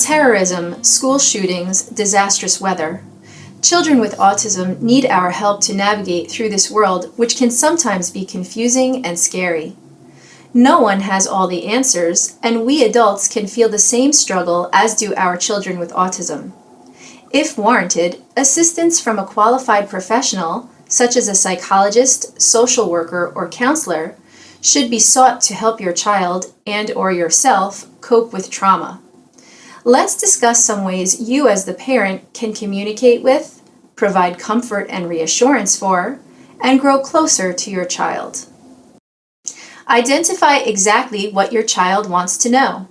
Terrorism, school shootings, disastrous weather. Children with autism need our help to navigate through this world, which can sometimes be confusing and scary. No one has all the answers, and we adults can feel the same struggle as do our children with autism. If warranted, assistance from a qualified professional, such as a psychologist, social worker, or counselor, should be sought to help your child and/or yourself cope with trauma. Let's discuss some ways you as the parent can communicate with, provide comfort and reassurance for, and grow closer to your child. Identify exactly what your child wants to know.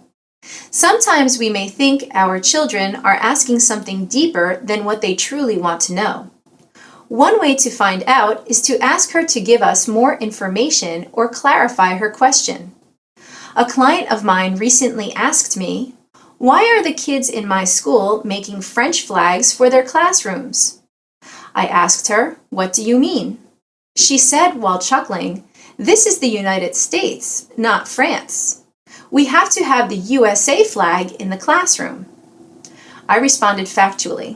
Sometimes we may think our children are asking something deeper than what they truly want to know. One way to find out is to ask her to give us more information or clarify her question. A client of mine recently asked me, "Why are the kids in my school making French flags for their classrooms?" I asked her, "What do you mean?" She said while chuckling, "This is the United States, not France. We have to have the USA flag in the classroom." I responded factually.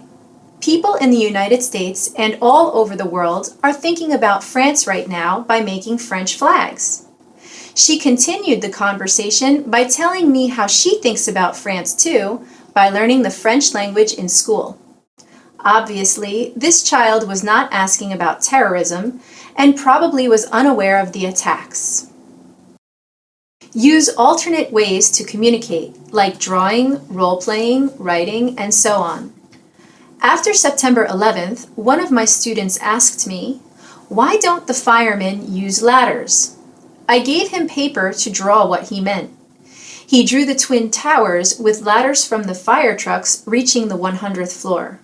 People in the United States and all over the world are thinking about France right now by making French flags. She continued the conversation by telling me how she thinks about France too by learning the French language in school. Obviously, this child was not asking about terrorism and probably was unaware of the attacks. Use alternate ways to communicate, like drawing, role-playing, writing, and so on. After September 11th, one of my students asked me, "Why don't the firemen use ladders?" I gave him paper to draw what he meant. He drew the twin towers with ladders from the fire trucks reaching the 100th floor.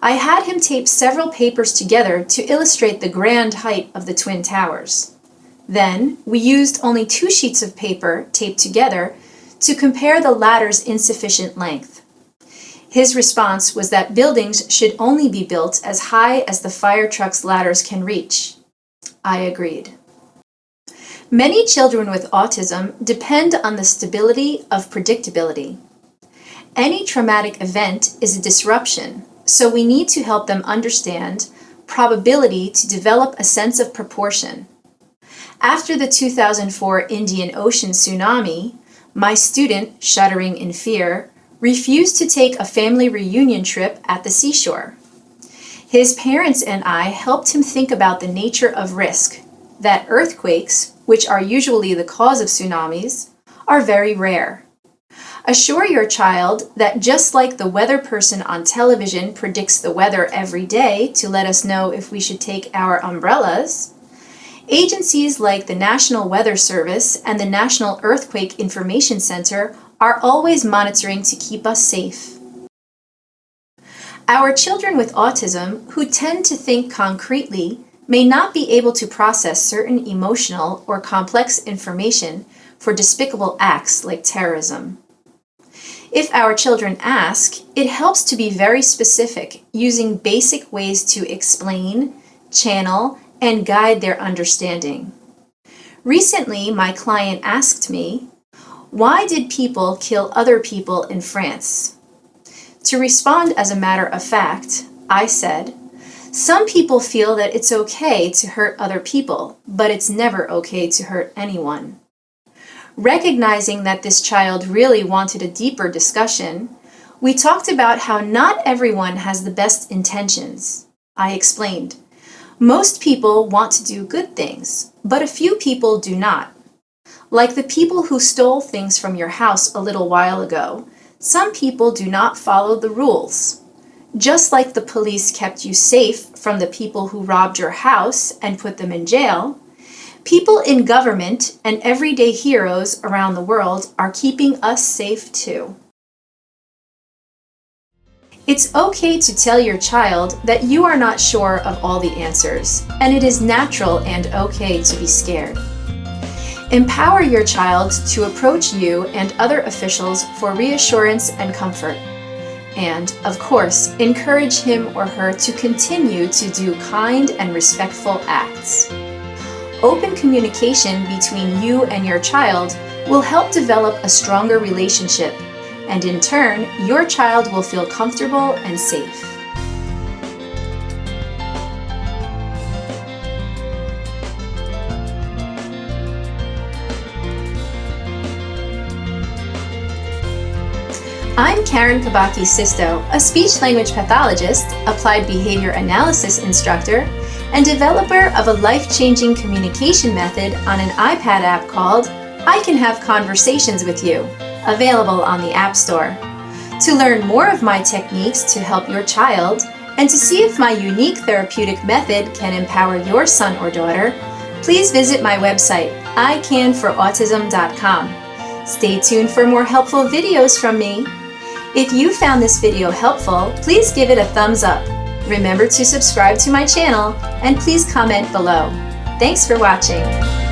I had him tape several papers together to illustrate the grand height of the twin towers. Then, we used only 2 sheets of paper taped together to compare the ladder's insufficient length. His response was that buildings should only be built as high as the fire truck's ladders can reach. I agreed. Many children with autism depend on the stability of predictability. Any traumatic event is a disruption, so we need to help them understand probability to develop a sense of proportion. After the 2004 Indian Ocean tsunami, my student, shuddering in fear, refused to take a family reunion trip at the seashore. His parents and I helped him think about the nature of risk, that earthquakes, which are usually the cause of tsunamis, are very rare. Assure your child that just like the weather person on television predicts the weather every day to let us know if we should take our umbrellas, agencies like the National Weather Service and the National Earthquake Information Center are always monitoring to keep us safe. Our children with autism, who tend to think concretely, may not be able to process certain emotional or complex information for despicable acts like terrorism. If our children ask, it helps to be very specific, using basic ways to explain, channel, and guide their understanding. Recently, my client asked me, "Why did people kill other people in France?" To respond as a matter of fact, I said, "Some people feel that it's okay to hurt other people, but it's never okay to hurt anyone." Recognizing that this child really wanted a deeper discussion, we talked about how not everyone has the best intentions. I explained, "Most people want to do good things, but a few people do not. Like the people who stole things from your house a little while ago, some people do not follow the rules. Just like the police kept you safe from the people who robbed your house and put them in jail, people in government and everyday heroes around the world are keeping us safe too." It's okay to tell your child that you are not sure of all the answers, and it is natural and okay to be scared. Empower your child to approach you and other officials for reassurance and comfort. And, of course, encourage him or her to continue to do kind and respectful acts. Open communication between you and your child will help develop a stronger relationship, and in turn, your child will feel comfortable and safe. I'm Karen Kabaki-Sisto, a speech-language pathologist, applied behavior analysis instructor, and developer of a life-changing communication method on an iPad app called I Can Have Conversations With You, available on the App Store. To learn more of my techniques to help your child, and to see if my unique therapeutic method can empower your son or daughter, please visit my website, icanforautism.com. Stay tuned for more helpful videos from me. If you found this video helpful, please give it a thumbs up. Remember to subscribe to my channel and please comment below. Thanks for watching.